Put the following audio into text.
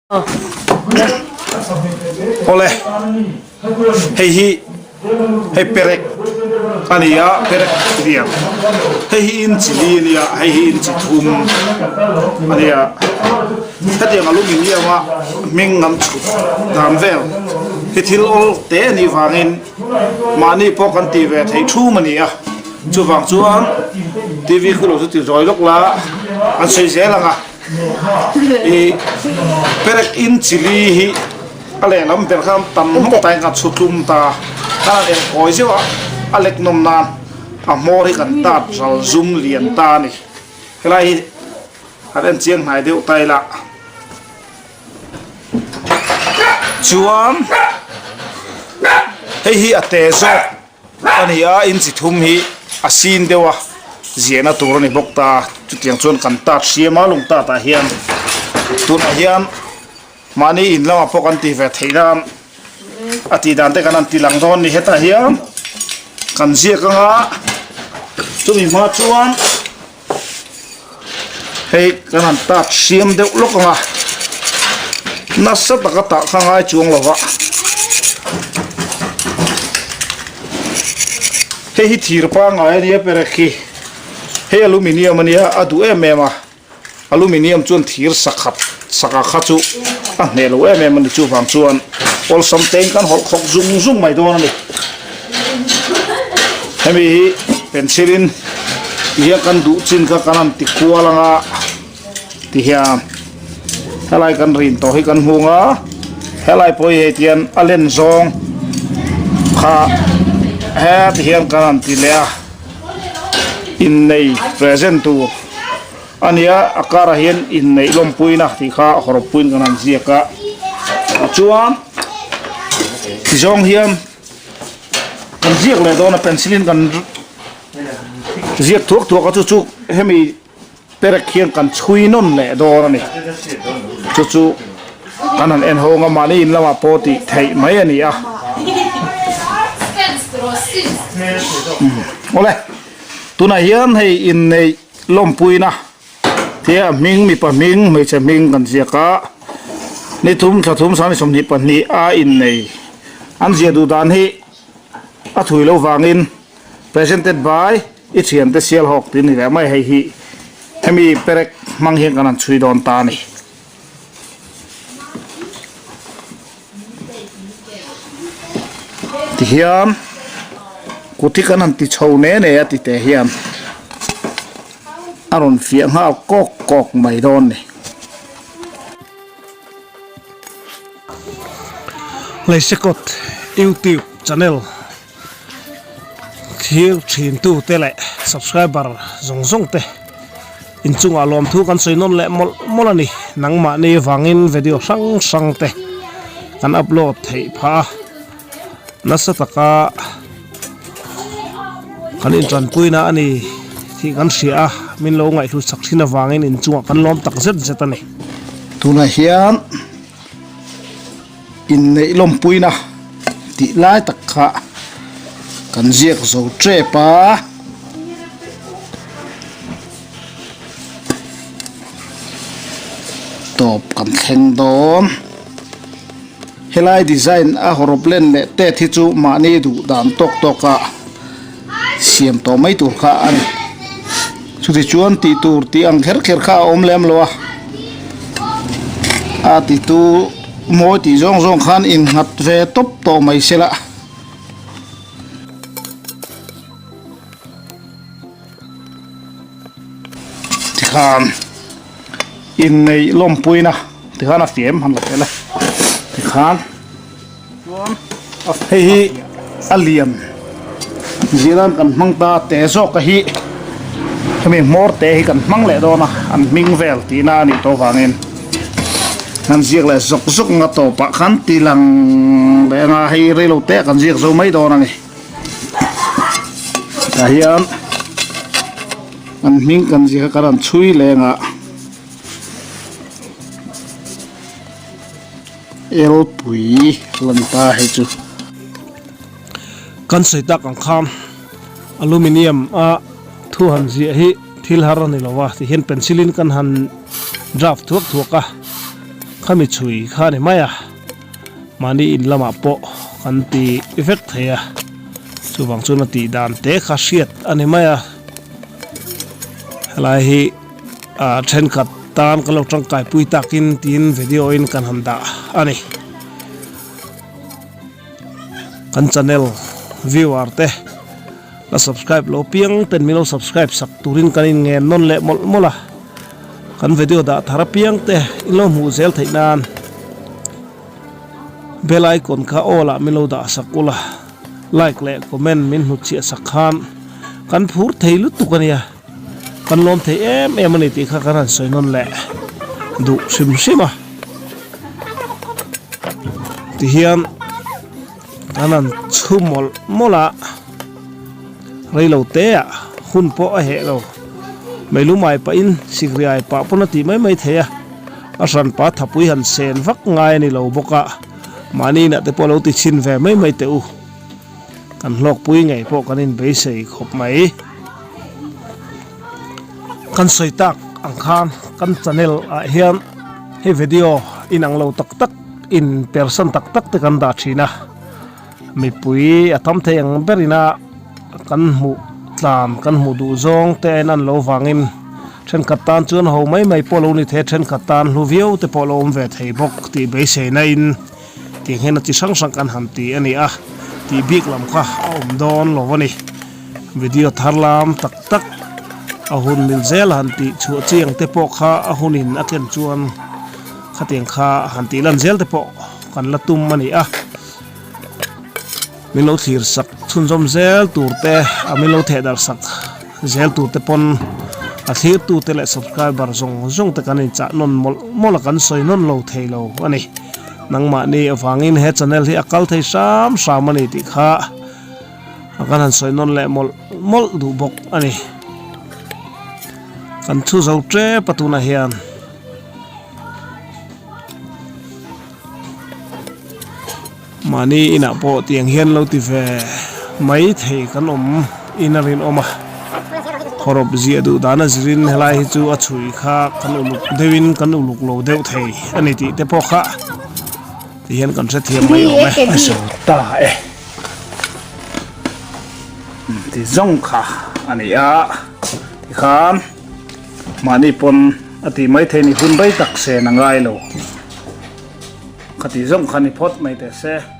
Oleh hei perek ania perek dia hei inci dia hei inci thum ania tadi yang aluminium dia ma mengam chu dam vel hitil ol te ni wangin mani pokan tv thei thu mania chu wang chuan tv ku lo ti roi lok la an sei se langa perek inci hi ale lam ber kham tam hok tai ka chutum ta ta en koi siwa alek nom nan a mori kan ta ral zum lian ta ni helai haren chiang hai deu tai la chuan hi ate so ania in chi thum hi asin dewa ziena tur ni bokta chutiang chon kan ta siama lung ta ta hian tun a hian mani in lama pokan ti ve theinan ati dan te kanan tilang don ni heta hian kan zia ka nga chumi ma chuan hei kanan ta siam deuh lok nga nasa taka ta khangai chuang lawa hei hi thir pa ngai ni perekhi hei aluminium ania adu emema aluminium chuan thir sakhat saka khachu a nelo em ni chu wang chuan ol som teng kan hol khok zum zum mai don ni hemi pencilin ia kan du chin ka kanan ti kualanga ti hiam helai kan rin to hi kan hunga helai poi he tian alen zong kha he ti hiam kanan ti le in nei present tu ania akara hian in nei lom puina ti kha horop puin kanan ziaka chuan zong hian kan ziak le dona pencilin kan ziak thuak thuak chu chu hemi perek hian kan chui non le dona ni chu chu kanan en honga mani in lama poti thei mai ani a ole tuna hian hei in nei lom puina tia ming mi pa ming me che ming kan ziaka ni thum sami som ni pa ni a in nei an zia du dan hi a thui lo wangin presented by ichian te sial hok tin ni le mai hei hi hemi perek mang hian kanan chui don ta ni ti hian kuti kanan ti chho ne ne ati te hian aron fiang ha kok mai don ni leisekot YouTube channel thil thin tu te le subscriber zong te inchunga lom thu kan soinon le molani nangma ni wangin video sang te kan upload thei pha nasataka kan in tran puina ani thi kan sia min lo ngai thu sakhina wangin in chunga kan lom tak zet ani tuna hian in nei lom puina ti lai takha kan ziak zo tre pa top kan thleng don helai design a horoplen le te thi chu mani du dan tok toka siam to mai tur kha ani chuti chuan ti tur ti ang kher kha om lem lo a ti tu mo ti zong khan in ngat ve top to mai sela ti khan in nei lom puina ti khan a fiam han la ti khan chuan a hei aliam zilan kan mangta te zo ka hi kami mor te hi kan mang le do na an ming vel ti na ni to wangin kan ziak le zok nga to pa khan ti lang le nga hi re lo te kan ziak zo mai do na ni ta hian an ming kan ziak karan chui le nga el pui lan ta he chu kan soita kan kham aluminium a thu han zia hi thil harani lawa ti hen pencilin kan han draft thuak ka khami chui kha ni maya mani in lama po kan ti effect theya chuwang chuna ti dan te kha hriat ani maya helai hi then khat tan kalo tangkai pui takin tin video in kan handa ani kan channel viewer te la subscribe lo piang ten milo subscribe sak turin kanin nge non le mola kan video da thara piang te ilo mu zel thainan bell icon kha ola milo da sakula like le comment min hu chi sakhan kan phur theilu tukania kan lom thei em ani ti kha kan soi non le du sim sima ti hian anan chumol mola reilo te a hun po a he lo meilu mai pa in sigriai pa ponati mai theya asan pa thapui han sen vak ngai ni lo boka mani na te polo ti chin ve mai te u kan lok pui ngai po kanin be sei khop mai kan soitak angkhan kan channel a hian he video inang lo tak tak in person tak tak te kan da thina mi pui atam the ang berina kan mu tlam kan mu du zong te nan lo wangin then katan chun ho mai polo ni the then katan lu view te polo om ve thei bok ti be se na in ti hena chi sang kan ham ti ani a ti big lam kha om don lo wani video tharlam tak tak ahun mil zel han ti chu chiang te po kha ahunin aken chuan khateng kha han ti lan zel te po kan la tum mani a milo thir sak chunjom zel turte amilo thedar sak zel turte pon a thir tu te le subscriber zong te kan cha non mol kan soi non lo theilo ani nangma ni awangin he channel hi akal thei sam ani ti kha akan han soi non le mol du bok ani kan thu zo tre patuna hian mani ina po tiang hian lo ti ve mai thei kan om inarin oma khorob zia du dana zirin helai hi chu achui kha kan uluk dewin kan uluk lo deu thei ani ti te po kha ti hian kan se thiam mai ome so ta ti zong kha ani a ti khan mani pon ati mai thei ni hun bai tak se na ngai lo khati zong khani phot mai te se